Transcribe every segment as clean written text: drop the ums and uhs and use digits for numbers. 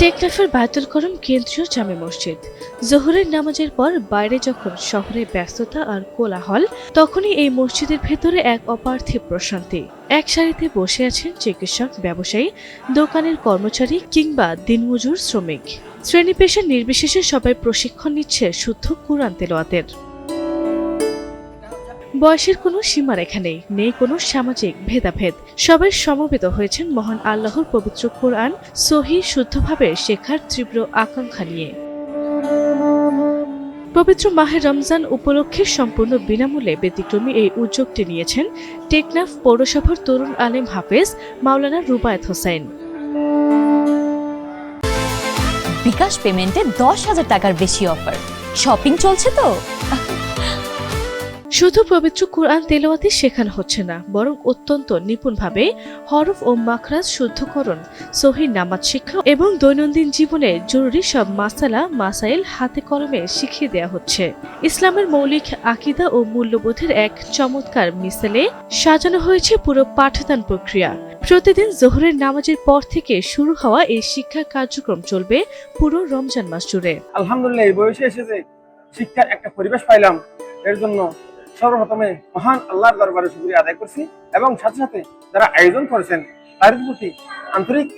টেকনাফের বায়তুল করম কেন্দ্রীয় জামে মসজিদ। জোহরের নামাজের পর বাইরে যখন শহরে ব্যস্ততা আর কোলাহল, তখনই এই মসজিদের ভেতরে এক অপার্থিব প্রশান্তি। এক সারিতে বসে আছেন চিকিৎসক, ব্যবসায়ী, দোকানের কর্মচারী কিংবা দিনমজুর শ্রমিক। শ্রেণী পেশা নির্বিশেষে সবাই প্রশিক্ষণ নিচ্ছে শুদ্ধ কুরআন তেলাওয়াতের। বয়সের কোনো সীমারেখা নেই, নেই কোনো সামাজিক ভেদাভেদ। সবাই সমবেত হয়েছেন মহান আল্লাহর পবিত্র কুরআন সহিহ শুদ্ধভাবে শেখার তীব্র আকাঙ্ক্ষা নিয়ে। পবিত্র মাহে রমজান উপলক্ষে সম্পূর্ণ বিনামূল্যে ব্যতিক্রমী এই উদ্যোগটি নিয়েছেন টেকনাফ পৌরসভার তরুণ আলেম হাফেজ মাওলানা রুবায়েত হোসেন। বিকাশ পেমেন্টে 10,000 টাকার বেশি অফার। শপিং চলছে তো। শুধু পবিত্র কুরআন তেলাওয়াতই শেখানো হচ্ছে না, বরং অত্যন্ত নিপুণভাবে হরফ ও মাখরাজ শুদ্ধকরণ, সহিহ নামাজ শিক্ষা এবং দৈনন্দিন জীবনে জরুরি সব মাসাইল হাতে কলমে শিখিয়ে দেওয়া হচ্ছে। ইসলামের মৌলিক আকীদা ও মূল্যবোধের এক চমৎকার মিসালে সাজানো হয়েছে পুরো পাঠদান প্রক্রিয়া। প্রতিদিন জোহরের নামাজের পর থেকে শুরু হওয়া এই শিক্ষা কার্যক্রম চলবে পুরো রমজান মাস জুড়ে। আলহামদুলিল্লাহ, এই বয়সে এসেছে শিক্ষার একটা পরিবেশ পাইলাম, এর জন্য সর্বপ্রথমে মহান আল্লাহর দরবারে শুকরিয়া আদায় করছি এবং সাথে সাথে যারা আয়োজন করেছেন তাদের প্রতি আন্তরিক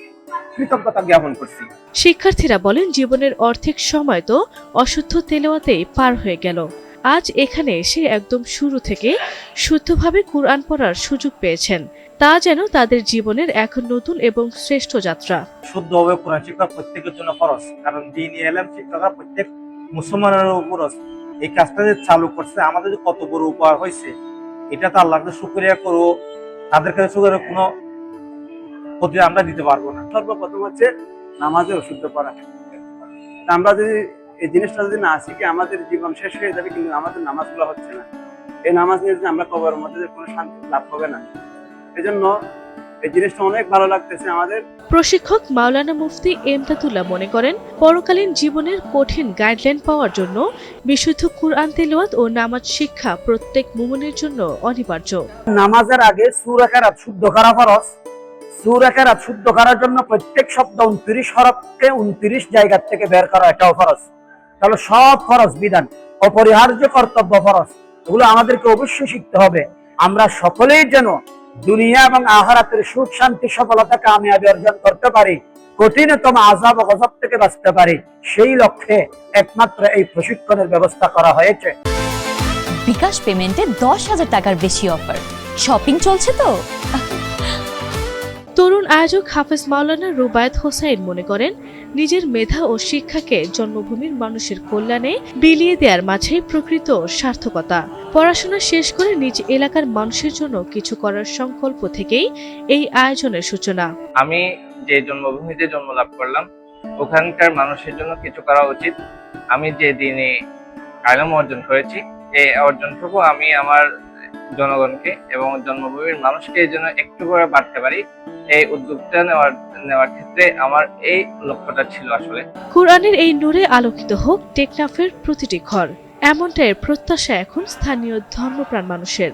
কৃতজ্ঞতা জ্ঞাপন করছি। শিক্ষার্থীরা বলেন, জীবনের অর্ধেক সময় তো অশুদ্ধ তেলাওয়াতেই পার হয়ে গেল। আজ এখানে এসে একদম শুরু থেকে শুদ্ধভাবে কুরআন পড়ার সুযোগ পেয়েছেন। তা যেন তাদের জীবনের এক নতুন এবং শ্রেষ্ঠ যাত্রা। শুদ্ধভাবে কোরআন শিক্ষা প্রত্যেকের জন্য ফরজ, কারণ দ্বীনি ইলম শিক্ষা প্রত্যেক মুসলমানের ফরজ। এই কাজটা যে চালু করছে আমাদের যে কত বড় উপহার হয়েছে, এটা তো আল্লাহকে শুকরিয়া করবো, তাদের কাছে শুকরিয়া কোনো প্রতিদান আমরা দিতে পারবো না। সর্বপ্রথম হচ্ছে নামাজের অশুদ্ধ করা। আমরা যদি এই জিনিসটা যদি না শিখি আমাদের জীবন শেষ হয়ে যাবে, কিন্তু আমাদের নামাজগুলো হচ্ছে না। এই নামাজ নিয়ে যদি আমরা কবরের মধ্যে কোনো শান্তি লাভ হবে না। এই জন্য এই জিনিসটা অনেক ভালো লাগতেছে আমাদের। প্রশিক্ষক মাওলানা মুফতি এমদাদুল্লাহ মনে করেন, পরকালীন জীবনের কঠিন গাইডলাইন পাওয়ার জন্য বিশুদ্ধ কুরআন তেলাওয়াত ও নামাজ শিক্ষা প্রত্যেক মুমিনের জন্য অনিবার্য। নামাজের আগে সূরা কিরাত শুদ্ধ করা ফরজ। সূরা কিরাত শুদ্ধ করার জন্য প্রত্যেক শব্দ 29 হরফকে 29 জায়গা থেকে বের করা, এটাও ফরজ। তাহলে সব ফরজ বিধান, অপরিহার্য কর্তব্য ফরজ, এগুলো আমাদেরকে অবশ্যই শিখতে হবে। আমরা সকলেই যেন দুনিয়া এবং আখিরাতের সুখ শান্তি সফলতা কামিয়াবি অর্জন করতে পারি, কঠিনতম আযাব ও গজব থেকে বাঁচতে পারি, সেই লক্ষ্যে একমাত্র এই প্রশিক্ষণের ব্যবস্থা করা হয়েছে। বিকাশ পেমেন্টে 10,000 টাকার বেশি অফার। শপিং চলছে তো। তরুণ আয়োজক হাফেজ মাওলানা রুবায়েত হোসেন মনে করেন, নিজের মেধা ও শিক্ষাকে জন্মভূমির মানুষের কল্যাণে বিলিয়ে দেওয়ার মাঝেই প্রকৃত সার্থকতা। পড়াশোনা শেষ করে নিজ এলাকার মানুষের জন্য কিছু করার সংকল্প থেকেই এই আয়োজনের সূচনা। আমি যে জন্মভূমিতে জন্ম লাভ করলাম, ওখানকার মানুষের জন্য কিছু করা উচিত। আমি যে দিনে ইলম অর্জন করেছি, এই অর্জনটুকু আমি আমার জনগণকে এবং জন্মভূমির মানুষকে এই জন্য একটু করে বাড়তে পারি, এই উদ্যোগটা নেওয়ার ক্ষেত্রে আমার এই লক্ষ্যটা ছিল। আসলে কুরআনের এই নূরে আলোকিত হোক টেকনাফের প্রতিটি ঘর, এমনটাই প্রত্যাশা এখন স্থানীয় ধর্মপ্রাণ মানুষের।